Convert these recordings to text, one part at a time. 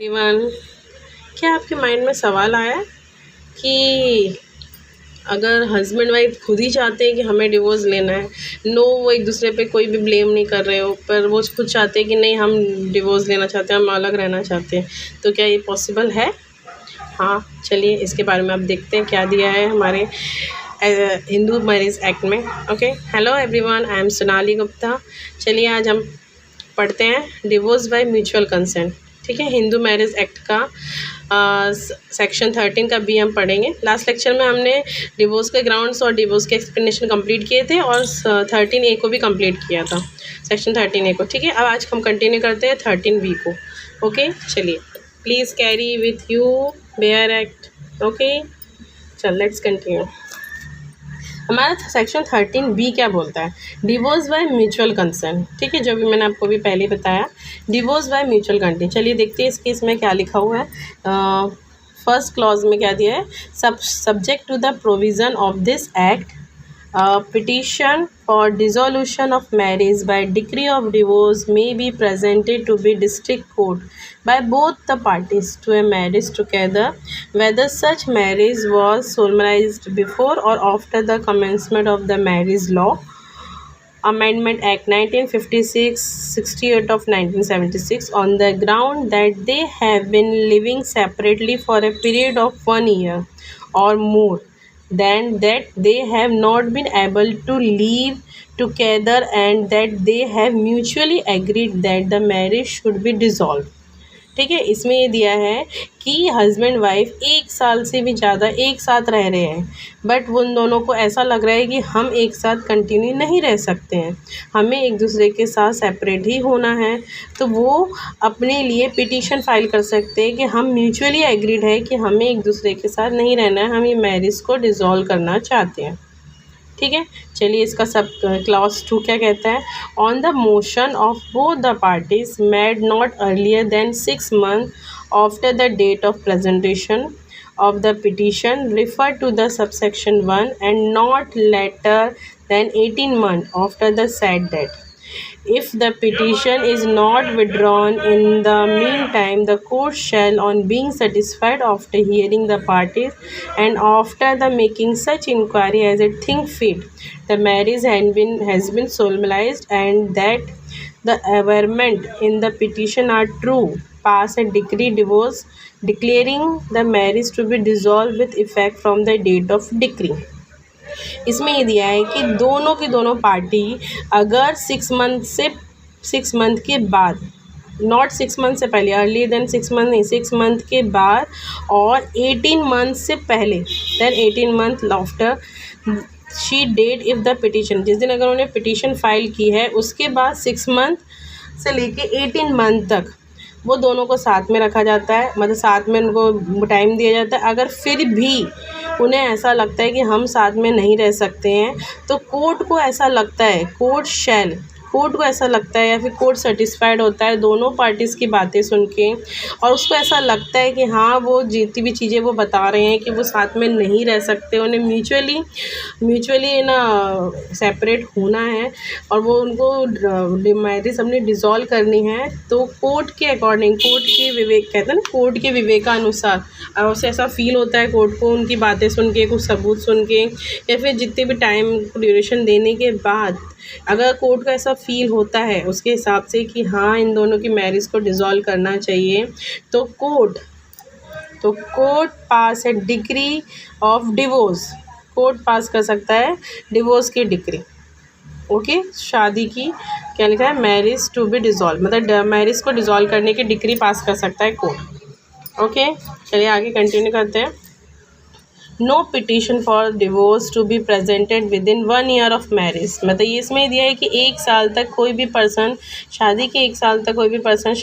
Everyone, क्या आपके mind में सवाल आया कि अगर हस्बैंड वाइफ खुद ही चाहते हैं कि हमें डिवोर्स लेना है, नो वो एक दूसरे पे कोई भी ब्लेम नहीं कर रहे हो, पर वो खुद चाहते हैं कि नहीं हम डिवोर्स लेना चाहते हैं, हम अलग रहना चाहते हैं, तो क्या ये पॉसिबल है? हाँ, चलिए इसके बारे में अब देखते हैं क्या दिया है हमारे हिंदू मैरिज एक्ट में। Okay, hello everyone, I am Sonali Gupta. चलिए आज हम पढ़ते हैं डिवोर्स बाय म्यूचुअल कंसेंट। ठीक है, हिंदू मैरिज एक्ट का सेक्शन 13 का भी हम पढ़ेंगे। लास्ट लेक्चर में हमने डिवोर्स के ग्राउंड्स और डिवोर्स के एक्सप्लेनेशन कंप्लीट किए थे और 13A को भी कंप्लीट किया था, सेक्शन 13A को। ठीक है, अब आज हम कंटिन्यू करते हैं 13B को। ओके, चलिए please carry with you bare act. Okay, चल लेट्स कंटिन्यू। हमारा सेक्शन 13B क्या बोलता है? Divorce by mutual consent. ठीक है, जो भी मैंने आपको भी पहले बताया, डिवोर्स बाय म्यूचुअल कंसेंट। चलिए देखते हैं इस केस में क्या लिखा हुआ है। फर्स्ट क्लॉज में क्या दिया है? Subject to the provision of this act, petition for dissolution of marriage by decree of divorce may be presented to be district court by both the parties to a marriage together, whether such marriage was solemnized before or after the commencement of the Marriage Law Amendment Act 1956, 68 of 1976, on the ground that they have been living separately for a period of 1 year or more, than that they have not been able to live together and that they have mutually agreed that the marriage should be dissolved। ठीक है, इसमें ये दिया है कि husband wife 1 साल से भी ज़्यादा एक साथ रह रहे हैं, बट उन दोनों को ऐसा लग रहा है कि हम एक साथ कंटिन्यू नहीं रह सकते हैं, हमें एक दूसरे के साथ सेपरेट ही होना है। तो वो अपने लिए पिटीशन फाइल कर सकते हैं कि हम म्यूचुअली एग्रीड है कि हमें एक दूसरे के साथ नहीं रहना है, हम ये मैरिज को डिसॉल्व करना चाहते हैं। ठीक है, चलिए इसका सब क्लॉज 2 क्या कहता है? On the motion of both the parties made not earlier than 6 month after the date of presentation of the petition referred to the subsection 1 and not later than 18 months after the said date. If the petition is not withdrawn in the meantime, the court shall, on being satisfied after hearing the parties and after the making such inquiry as it think fit, the marriage has been solemnized and that the averment in the petition are true, pass a decree divorce declaring the marriage to be dissolved with effect from the date of decree। इसमें ये दिया है कि दोनों की दोनों party अगर 6 month के बाद, नॉट 6 मंथ से पहले, अर्ली देन 6 मंथ नहीं, 6 मंथ के बाद और 18 मंथ से पहले, then 18 month after she date if the petition, जिस दिन अगर उन्होंने पिटीशन फाइल की है उसके बाद 6 मंथ से लेके 18 मंथ तक वो दोनों को साथ में रखा जाता है, मतलब साथ में उनको टाइम दिया जाता है। अगर फिर भी उन्हें ऐसा लगता है कि हम साथ में नहीं रह सकते हैं, तो कोर्ट को ऐसा लगता है, कोर्ट को ऐसा लगता है या फिर कोर्ट सेटिस्फाइड होता है दोनों पार्टीज़ की बातें सुन के, और उसको ऐसा लगता है कि हाँ वो जितनी भी चीज़ें वो बता रहे हैं कि वो साथ में नहीं रह सकते, उन्हें म्यूचुअली ना सेपरेट होना है और वो उनको मैरिज अपनी डिज़ोल्व करनी है, तो कोर्ट के अकॉर्डिंग, कोर्ट के विवेक कहते हैं ना, कोर्ट के विवेकानुसार, और उसे ऐसा फील होता है कोर्ट को उनकी बातें सुन के, कुछ सबूत सुन के, या फिर जितने भी टाइम ड्यूरेशन देने के बाद अगर कोर्ट को ऐसा फील होता है उसके हिसाब से कि हाँ इन दोनों की मैरिज को डिसॉल्व करना चाहिए, तो court pass a decree of divorce, court pass कर सकता है डिवोर्स की डिक्री। ओके, शादी की क्या लिखा है? मैरिज टू बी डिसॉल्व, मतलब मैरिज को डिसॉल्व करने की डिक्री पास कर सकता है कोर्ट। ओके, चलिए आगे कंटिन्यू करते हैं। No petition for divorce to be presented within 1 year of marriage, मतलब ये इसमें दिया है कि 1 साल तक कोई भी पर्सन, शादी के 1 साल तक कोई भी पर्सन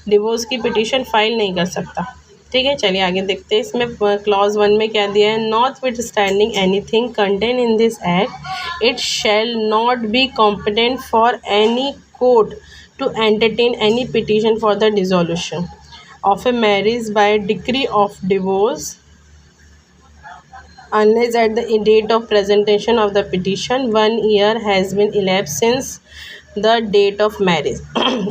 डिवोर्स की पिटीशन फाइल नहीं कर सकता। ठीक है, चलिए आगे देखते हैं। इसमें क्लॉज 1 में क्या दिया है? Notwithstanding anything contain in this act, it shall not be competent for any court to entertain any petition for the dissolution of a marriage by decree of divorce unless at the date of presentation of the petition 1 year has been elapsed since the date of marriage.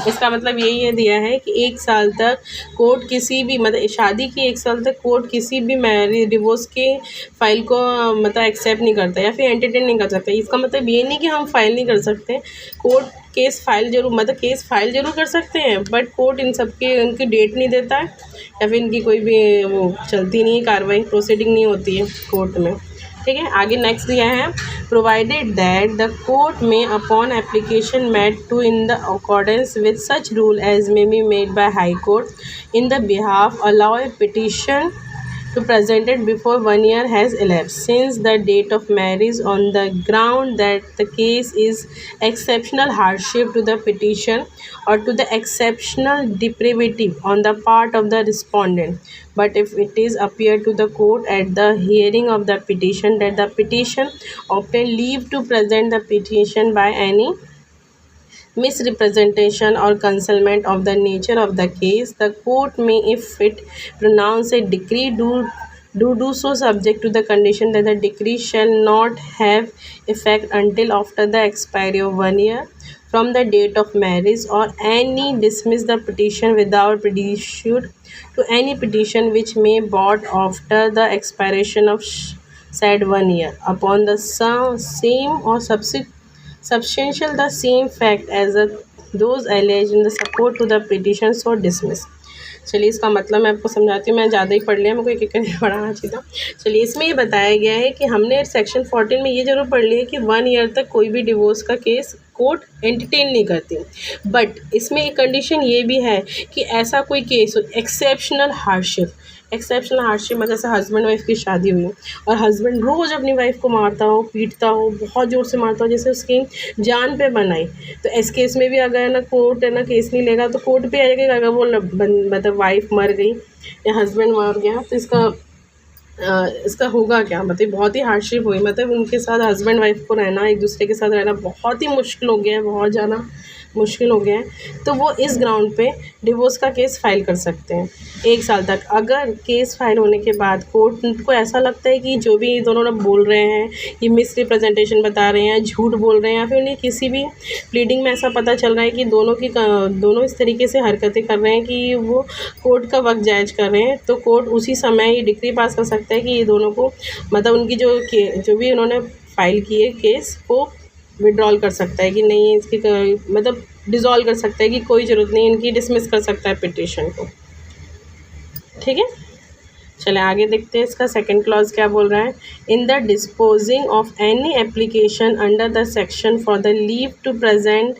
इसका मतलब यही है दिया है कि 1 साल तक court किसी भी मतलब शादी की 1 साल तक कोर्ट किसी भी मैरिज डिवोर्स के फाइल को मतलब एक्सेप्ट नहीं करता या फिर एंटरटेन नहीं कर सकता। इसका मतलब ये नहीं कि हम फाइल नहीं कर सकते, कोर्ट केस फाइल जरूर मतलब केस फाइल जरूर कर सकते हैं, बट कोर्ट इन सब के उनकी डेट नहीं देता है या फिर इनकी कोई भी वो चलती नहीं है, कार्रवाई प्रोसीडिंग नहीं होती है कोर्ट में। ठीक है, आगे नेक्स्ट दिया है provided that the court may upon application made to in the accordance with such rule as may be made by high court in the behalf allow a petition to presented before 1 year has elapsed since the date of marriage on the ground that the case is exceptional hardship to the petition or to the exceptional depravity on the part of the respondent. But if it is appear to the court at the hearing of the petition that the petition obtained leave to present the petition by any misrepresentation or concealment of the nature of the case, the court may, if it pronounce a decree, do so subject to the condition that the decree shall not have effect until after the expiry of 1 year from the date of marriage, or any dismiss the petition without prejudice to any petition which may brought after the expiration of said 1 year upon the same or substantial the same fact as those alleged in the support to the petition so dismiss। चलिए इसका मतलब मैं आपको समझाती हूँ, मैं ज़्यादा ही पढ़ लिया, मेरे को एक एक करके पढ़ाना चाहिए था। चलिए इसमें ये बताया गया है कि हमने सेक्शन 14 में ये जरूर पढ़ लिया कि 1 ईयर तक कोई भी डिवोर्स का केस कोर्ट एंटरटेन नहीं करती, बट इसमें एक कंडीशन ये भी है कि ऐसा कोई केस हो एक्सेप्शनल हार्डशिप मतलब जैसे हस्बैंड वाइफ की शादी हुई और हस्बैंड रोज़ अपनी वाइफ को मारता हो, पीटता हो, बहुत ज़ोर से मारता हो, जैसे उसकी जान पे बनाई, तो इस केस में भी अगर ना कोर्ट है ना केस नहीं लेगा तो कोर्ट पे आएगा अगर वो मतलब वाइफ मर गई या हस्बैंड मर गया तो इसका होगा क्या, मतलब बहुत ही हार्डशिप हुई, मतलब उनके साथ हस्बैंड वाइफ को रहना, एक दूसरे के साथ रहना बहुत ही मुश्किल हो गया है, बहुत ज़्यादा मुश्किल हो गया है। तो वो इस ग्राउंड पे डिवोर्स का केस फाइल कर सकते हैं 1 साल तक। अगर केस फाइल होने के बाद कोर्ट को ऐसा लगता है कि जो भी दोनों लोग बोल रहे हैं ये मिसरिप्रेजेंटेशन बता रहे हैं, झूठ बोल रहे हैं, या फिर उन्हें किसी भी प्लीडिंग में ऐसा पता चल रहा है कि दोनों इस तरीके से हरकतें कर रहे हैं कि वो कोर्ट का वक्त जायज़ कर रहे हैं, तो कोर्ट उसी समय ये डिक्री पास कर सकता है कि ये दोनों को मतलब उनकी जो भी उन्होंने फाइल की है केस वो विड्रॉल कर सकता है कि नहीं, इसकी मतलब डिज़ोल्व कर सकता है कि कोई ज़रूरत नहीं, इनकी डिसमिस कर सकता है पिटिशन को। ठीक है, चले आगे देखते हैं इसका सेकंड क्लॉज क्या बोल रहा है। In the disposing of any application under the section for the leave to present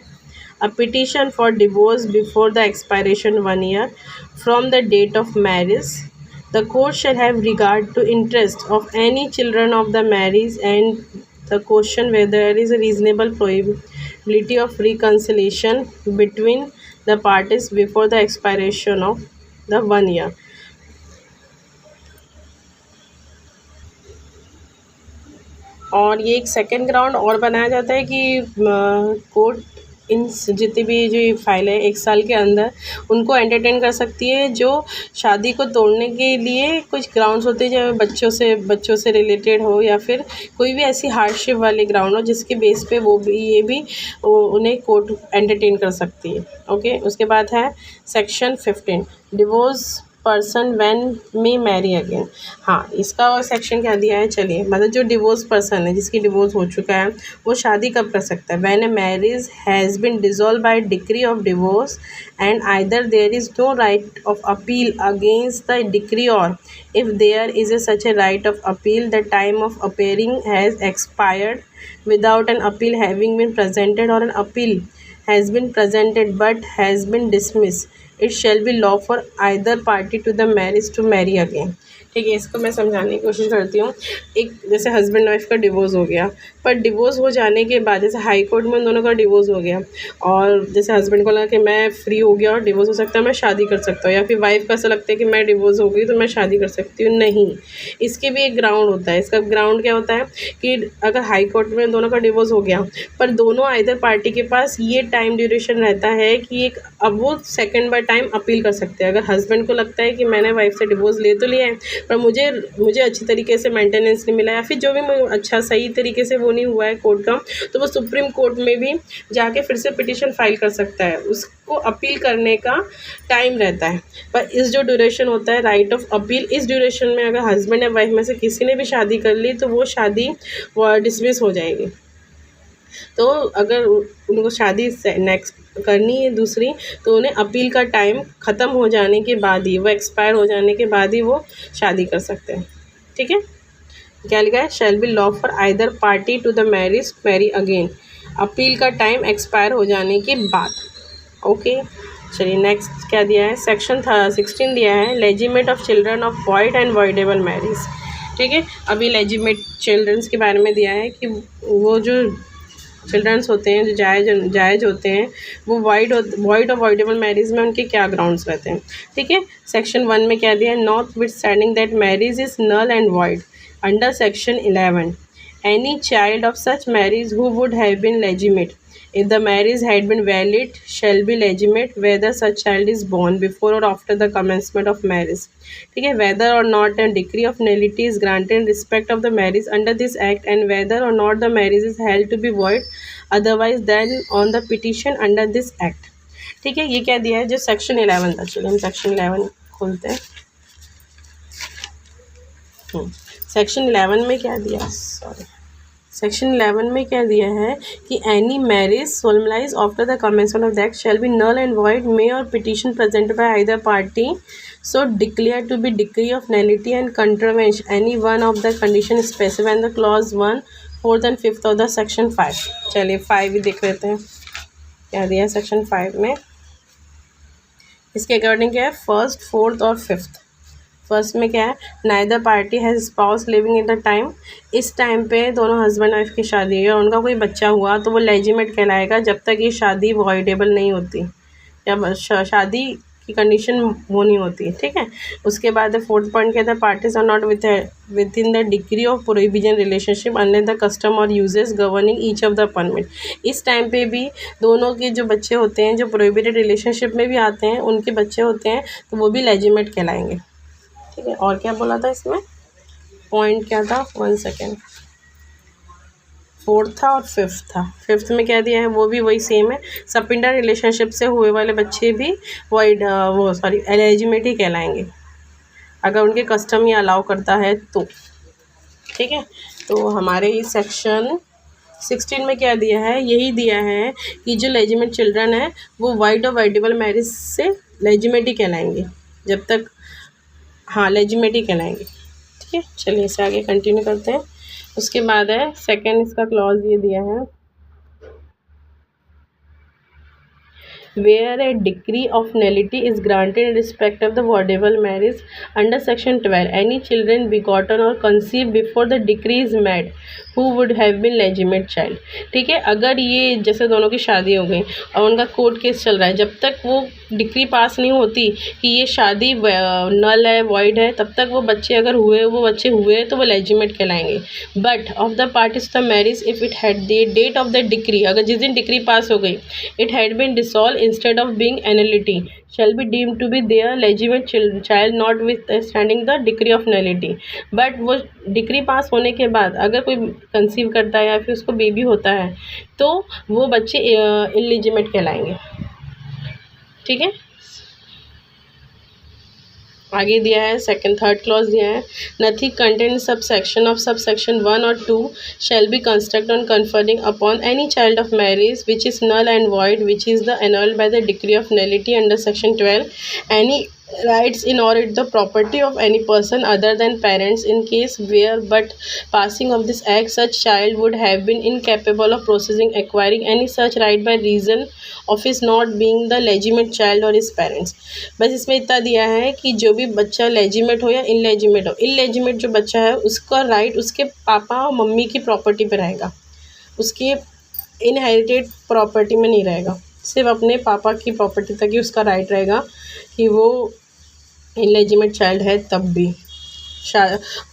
a petition for divorce before the expiration 1 year from the date of marriage, the court shall have regard to interest of any children of the marriage and the question whether there is a reasonable probability of reconciliation between the parties before the expiration of the 1 year। और ये एक second ground और बनाया जाता है कि court इन जितनी भी जो फाइल है 1 साल के अंदर उनको एंटरटेन कर सकती है जो शादी को तोड़ने के लिए कुछ ग्राउंड्स होते हैं, जो बच्चों से रिलेटेड हो या फिर कोई भी ऐसी हार्डशिप वाले ग्राउंड हो जिसके बेस पे ये भी उन्हें कोर्ट एंटरटेन कर सकती है। ओके, उसके बाद है section 15 divorce person when may marry again. हाँ, इसका और सेक्शन क्या दिया है, चलिए मतलब जो डिवोर्स पर्सन है जिसकी डिवोर्स हो चुका है वो शादी कब कर सकता है। When a marriage has been dissolve by decree of divorce and either there is no right of appeal against the decree, or if there is such a right of appeal the time of appearing has expired without an appeal having been presented or an appeal has been presented but has been dismissed, it shall be law for either party to the marriage to marry again। ठीक है, इसको मैं समझाने की कोशिश करती हूँ। एक जैसे हस्बैंड वाइफ का डिवोर्स हो गया, पर डिवोर्स हो जाने के बाद जैसे हाई कोर्ट में उन दोनों का डिवोर्स हो गया और जैसे हस्बैंड को लगा कि मैं फ्री हो गया और डिवोर्स हो सकता है, मैं शादी कर सकता हूँ, या फिर वाइफ को ऐसा लगता है कि मैं डिवोर्स हो गई तो मैं शादी कर सकती हूँ। नहीं, इसके भी एक ग्राउंड होता है। इसका ग्राउंड क्या होता है कि अगर हाई कोर्ट में दोनों का डिवोर्स हो गया पर दोनों आइदर पार्टी के पास ये टाइम ड्यूरेशन रहता है कि एक अब वो सेकेंड बार टाइम अपील कर सकते हैं। अगर हस्बैंड को लगता है कि मैंने वाइफ से डिवोर्स ले तो लिया है पर मुझे अच्छी तरीके से मेंटेनेंस नहीं मिला या फिर जो भी अच्छा सही तरीके से वो नहीं हुआ है कोर्ट का, तो वो सुप्रीम कोर्ट में भी जाके फिर से पिटीशन फाइल कर सकता है। उसको अपील करने का टाइम रहता है, पर इस जो ड्यूरेशन होता है राइट ऑफ अपील, इस ड्यूरेशन में अगर हस्बैंड या वाइफ में से किसी ने भी शादी कर ली तो वो शादी डिसमिस हो जाएगी। तो अगर उनको शादी नेक्स्ट करनी है दूसरी, तो उन्हें अपील का टाइम ख़त्म हो जाने के बाद ही, वो एक्सपायर हो जाने के बाद ही वो शादी कर सकते हैं। ठीक है, क्या लिखा है, shall be law for either party to the marriage marry again, appeal का टाइम एक्सपायर हो जाने के बाद। ओके, चलिए नेक्स्ट क्या दिया है, सेक्शन 16 दिया है, legitimate of children of void and voidable marriage. ठीक है, अभी लेजिमेट चिल्ड्रंस के बारे में दिया है कि वो जो चिल्ड्रंस होते हैं जो जायज़ होते हैं वो वॉइड और वॉइडेबल मैरिज में उनके क्या ग्राउंड्स रहते हैं। ठीक है, सेक्शन 1 में क्या दिया है, notwithstanding that marriage is null and void under section 11 any child of such marriage who would have been legitimate if the marriage had been valid shall be legitimate whether such child is born before or after the commencement of marriage. ठीक है, whether or not a decree of nullity is granted in respect of the marriage under this act and whether or not the marriage is held to be void otherwise than on the petition under this act. ठीक है, ये क्या दिया है, जो section 11 था। चलिए हम सेक्शन 11 खोलते हैं। सेक्शन 11 में क्या दिया, सेक्शन 11 में क्या दिया है कि any marriage solemnise after the commencement of the act shall be null and void may or petition present by either party so declare to be decree of nullity and contravenes any one of the condition specified in the clause 1, 4th and 5th of the section 5। चलिए 5 भी देख लेते हैं क्या दिया है section 5 में। इसके अकॉर्डिंग क्या है, 1st, 4th और 5th। फर्स्ट में क्या है, neither party has spouse living in the time, इस टाइम पे दोनों हस्बैंड वाइफ की शादी हुई और उनका कोई बच्चा हुआ तो वो लेजिमेट कहलाएगा जब तक ये शादी वॉइडेबल नहीं होती, जब शादी की कंडीशन वो नहीं होती। ठीक है, उसके बाद 4th पॉइंट कहता है parties are not within the degree of prohibition relationship unless the custom or uses governing each of the permit. इस टाइम पे भी दोनों के जो बच्चे होते हैं जो प्रोहिबिटेड रिलेशनशिप में भी आते हैं उनके बच्चे होते हैं तो वो भी लेजिमेट कहलाएंगे। ठीक है, और क्या बोला था इसमें, पॉइंट क्या था, 1 सेकेंड, 4th था और 5th था। 5th में क्या दिया है, वो भी वही सेम है, सपिंडा रिलेशनशिप से हुए वाले बच्चे भी लेजिमेट ही कहलाएंगे अगर उनके कस्टम ही अलाउ करता है तो। ठीक है, तो हमारे इस सेक्शन 16 में क्या दिया है, यही दिया है कि जो लेजिमेट चिल्ड्रन है वो वाइड और वाइडेबल मैरिज से लेजिमेट ही कहलाएंगे जब तक, हाँ लेजिमेट ही कहलाएंगे। ठीक है, चलिए इसे आगे कंटिन्यू करते हैं। उसके बाद है सेकेंड, इसका क्लॉज ये दिया है, where a decree of nullity is granted in respect of the voidable marriage under section 12 any children begotten or conceived before the decree is made who would have been legitimate child। ठीक है, अगर ये जैसे दोनों की शादी हो गई और उनका कोर्ट केस चल रहा है, जब तक वो डिक्री पास नहीं होती कि ये शादी नल है वॉइड है, तब तक वो बच्चे अगर बच्चे हुए तो वो लेजिमेट कहलाएंगे। But of the parties the marriage if it had the date of the decree, अगर जिस दिन डिक्री पास हो गई it had been dissolve instead of being nullity shall be deemed to be their legitimate child notwithstanding the decree of nullity। But वो decree pass होने के बाद अगर कोई कंसीव करता है या फिर उसको बेबी होता है तो वो बच्चे इलिजिमेट कहलाएंगे। ठीक है, आगे दिया है सेकंड थर्ड क्लॉज दिया है, nothing content subsection of subsection 1 or 2 shall be construct on conferring upon any child of marriage which is null and void which is the annulled by the decree of nullity under section 12 any rights in or it the property of any person other than parents in case where but passing of this act such child would have been incapable of acquiring any such right by reason of his not being the legitimate child or his parents। बस इसमें इतना दिया है कि जो भी बच्चा लेजिमेट हो या इनलेजिमेट हो, इनलेजिमेट जो बच्चा है उसका राइट उसके पापा और मम्मी की प्रॉपर्टी पे रहेगा, उसके इनहेरिटेड प्रॉपर्टी में नहीं रहेगा, सिर्फ अपने पापा की प्रॉपर्टी तक ही उसका राइट रहेगा कि वो इनलेजिमेट चाइल्ड है तब भी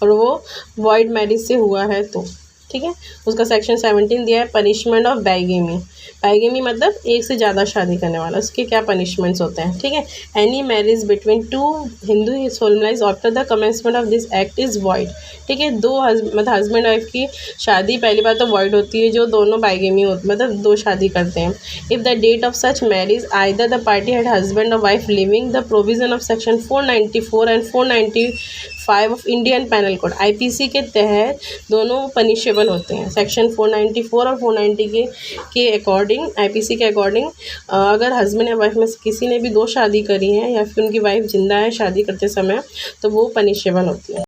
और वो वॉइड मैरिज से हुआ है तो। ठीक है। उसका सेक्शन 17 दिया है पनिशमेंट ऑफ बाइगेमी। बाइगेमी मतलब एक से ज़्यादा शादी करने वाला, उसके क्या पनिशमेंट्स होते हैं, ठीक है। Any marriage between two Hindu solemnise after the commencement of this act is void, ठीक है। मतलब हस्बैंड वाइफ की शादी पहली बार तो वॉइड होती है जो दोनों बाइगेमी होते मतलब दो शादी करते हैं। If the date of such marriage either the party had husband or wife living the provision of section 494 and 495 of Indian penal code, IPC के तहत दोनों पनिशेबल होते हैं। सेक्शन 494 और 490 के अकॉर्डिंग, आईपीसी के अकॉर्डिंग, अगर हस्बैंड या वाइफ में से किसी ने भी दो शादी करी है या फिर उनकी वाइफ जिंदा है शादी करते समय, तो वो पनिशेबल होती है।